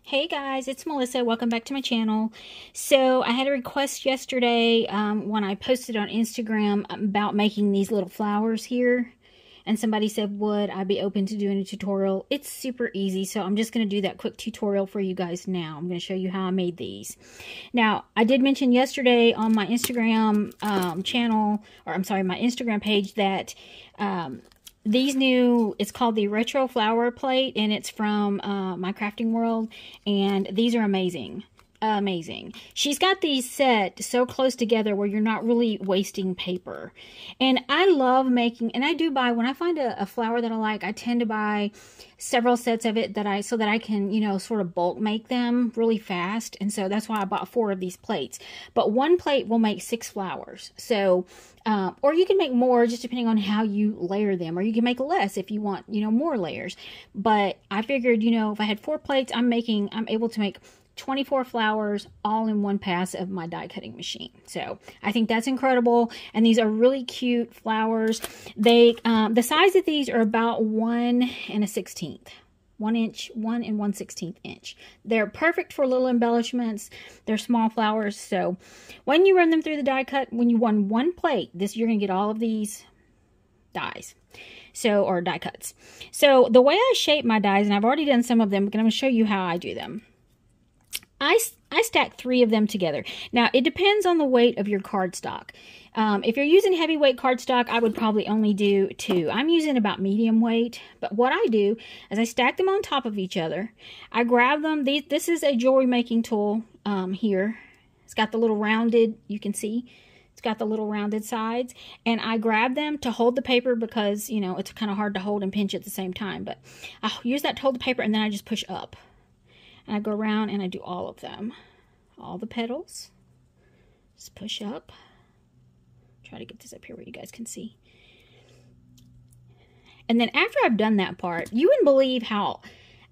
Hey guys, it's Melissa. Welcome back to my channel. So I had a request yesterday when I posted on Instagram about making these little flowers here. And somebody said, would I be open to doing a tutorial? It's super easy, so I'm just going to do that quick tutorial for you guys now. I'm going to show you how I made these. Now, I did mention yesterday on my Instagram channel, or I'm sorry, my Instagram page that it's called the Retro Flower Plate, and it's from My Crafting World, and these are amazing. Amazing. She's got these set so close together where you're not really wasting paper. And I love making, and I do buy, when I find a flower that I like, I tend to buy several sets of it so that I can, you know, sort of bulk make them really fast. And so that's why I bought 4 of these plates. But one plate will make 6 flowers. So, or you can make more just depending on how you layer them, or you can make less if you want, you know, more layers. But I figured, you know, if I had 4 plates, I'm able to make 24 flowers all in one pass of my die cutting machine. So I think that's incredible. And these are really cute flowers. They, the size of these are about 1 1/16. 1 inch, 1 1/16 inch. They're perfect for little embellishments. They're small flowers. So when you run them through the die cut, when you run one plate, you're going to get all of these dies. So, or die cuts. So the way I shape my dies, and I've already done some of them, but I'm going to show you how I do them. I stack 3 of them together. Now, it depends on the weight of your cardstock. If you're using heavyweight cardstock, I would probably only do 2. I'm using about medium weight. But what I do is I stack them on top of each other. I grab them. This is a jewelry making tool here. It's got the little rounded, you can see. It's got the little rounded sides. And I grab them to hold the paper because, you know, it's kind of hard to hold and pinch at the same time. But I'll use that to hold the paper, and then I just push up. And I go around and I do all of them. All the petals. Just push up. Try to get this up here where you guys can see. And then after I've done that part, you wouldn't believe how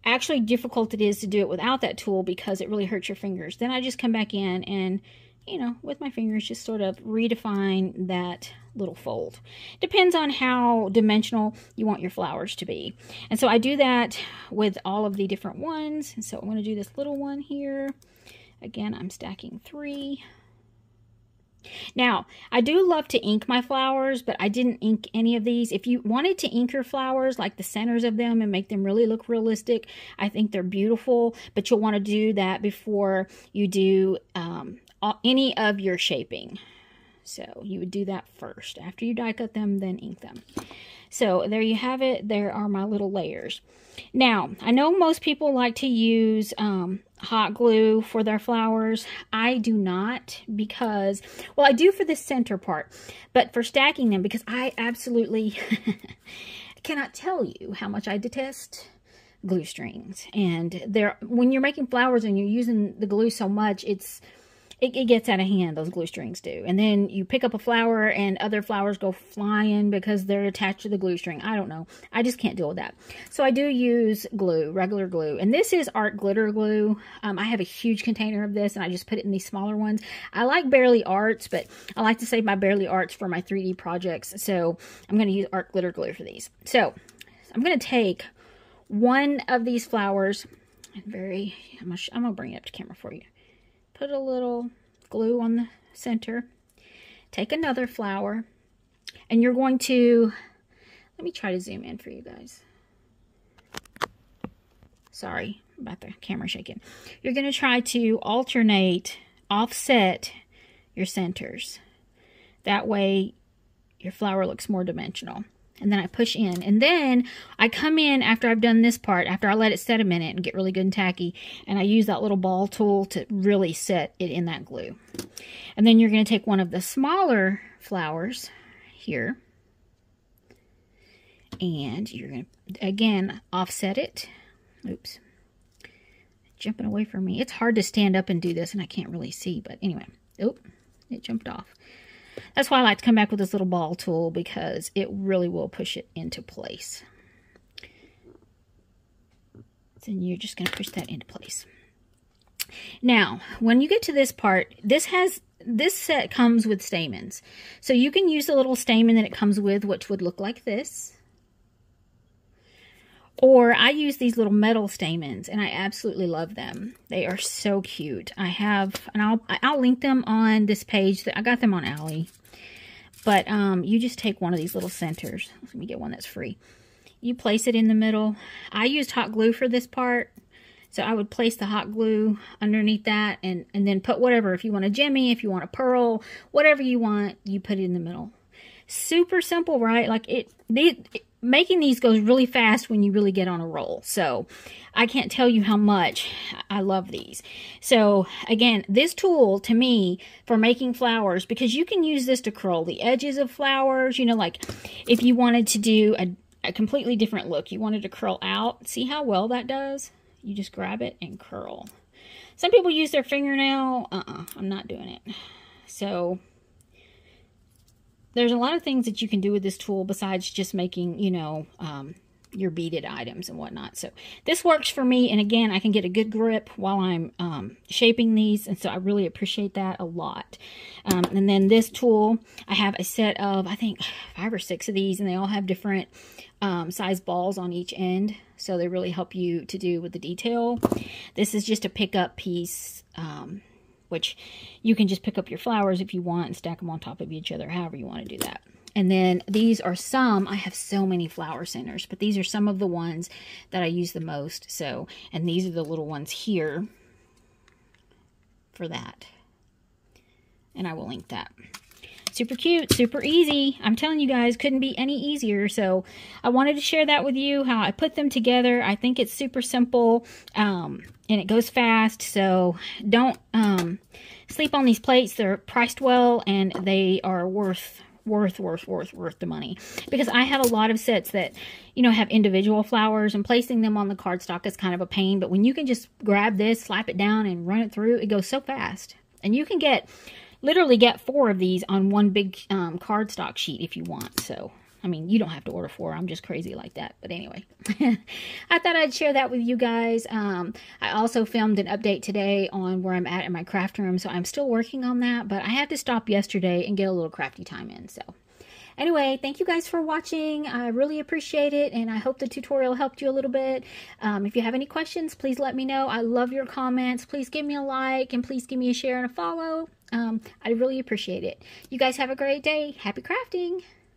actually difficult it is to do it without that tool because it really hurts your fingers. Then I just come back in and, you know, with my fingers just sort of redefine that little fold. Depends on how dimensional you want your flowers to be. And so I do that with all of the different ones. And so I'm going to do this little one here. Again, I'm stacking 3. Now, I do love to ink my flowers, but I didn't ink any of these. If you wanted to ink your flowers, like the centers of them, and make them really look realistic, I think they're beautiful, but you'll want to do that before you do any of your shaping. So you would do that first. After you die cut them, then ink them. So there you have it. There are my little layers. Now, I know most people like to use hot glue for their flowers. I do not because, well, I do for the center part, but for stacking them, because I absolutely cannot tell you how much I detest glue strings. And when you're making flowers and you're using the glue so much, it gets out of hand, those glue strings do. And then you pick up a flower and other flowers go flying because they're attached to the glue string. I don't know. I just can't deal with that. So I do use glue, regular glue. And this is art glitter glue. I have a huge container of this and I just put it in these smaller ones. I like Barely Arts, but I like to save my Barely Arts for my 3D projects. So I'm going to use art glitter glue for these. So I'm going to take one of these flowers. I'm going to bring it up to camera for you. Put a little glue on the center. Take another flower. And you're going to... Let me try to zoom in for you guys. Sorry about the camera shaking. You're going to try to offset your centers. That way your flower looks more dimensional. And then I push in. And then I come in after I've done this part, after I let it set a minute and get really good and tacky. And I use that little ball tool to really set it in that glue. And then you're going to take one of the smaller flowers here. And you're going to, again, offset it. Oops. Jumping away from me. It's hard to stand up and do this, and I can't really see. But anyway. Oop. It jumped off. That's why I like to come back with this little ball tool, because it really will push it into place. Then you're just going to push that into place. Now, when you get to this part, this set comes with stamens. So you can use the little stamen that it comes with, which would look like this. Or I use these little metal stamens, and I absolutely love them. They are so cute. I have, and I'll link them on this page. I got them on Ali. But you just take one of these little centers. Let me get one that's free. You place it in the middle. I used hot glue for this part. So I would place the hot glue underneath that and then put whatever. If you want a jemmy, if you want a pearl, whatever you want, you put it in the middle. Super simple, right? Like making these goes really fast when you really get on a roll. So I can't tell you how much I love these. So again, this tool to me for making flowers, because you can use this to curl the edges of flowers, you know, like if you wanted to do a completely different look, you wanted to curl out, see how well that does? You just grab it and curl. Some people use their fingernail. I'm not doing it. So there's a lot of things that you can do with this tool besides just making, you know, your beaded items and whatnot. So this works for me. And again, I can get a good grip while I'm shaping these. And so I really appreciate that a lot. And then this tool, I have a set of, I think, 5 or 6 of these, and they all have different size balls on each end. So they really help you to do with the detail. This is just a pickup piece, which you can just pick up your flowers if you want and stack them on top of each other, however you want to do that. And then these are some, I have so many flower centers, but these are some of the ones that I use the most. So, and these are the little ones here for that. And I will link that. Super cute, super easy. I'm telling you guys, couldn't be any easier. So I wanted to share that with you, how I put them together. I think it's super simple and it goes fast. So don't sleep on these plates. They're priced well and they are worth the money, because I have a lot of sets that, you know, have individual flowers, and placing them on the cardstock is kind of a pain. But when you can just grab this, slap it down and run it through, it goes so fast. And you can literally get 4 of these on one big cardstock sheet if you want. So, I mean, you don't have to order 4. I'm just crazy like that. But anyway, I thought I'd share that with you guys. I also filmed an update today on where I'm at in my craft room. So I'm still working on that, but I had to stop yesterday and get a little crafty time in. So anyway, thank you guys for watching. I really appreciate it, and I hope the tutorial helped you a little bit. If you have any questions, please let me know. I love your comments. Please give me a like, and please give me a share and a follow. I really appreciate it. You guys have a great day. Happy crafting!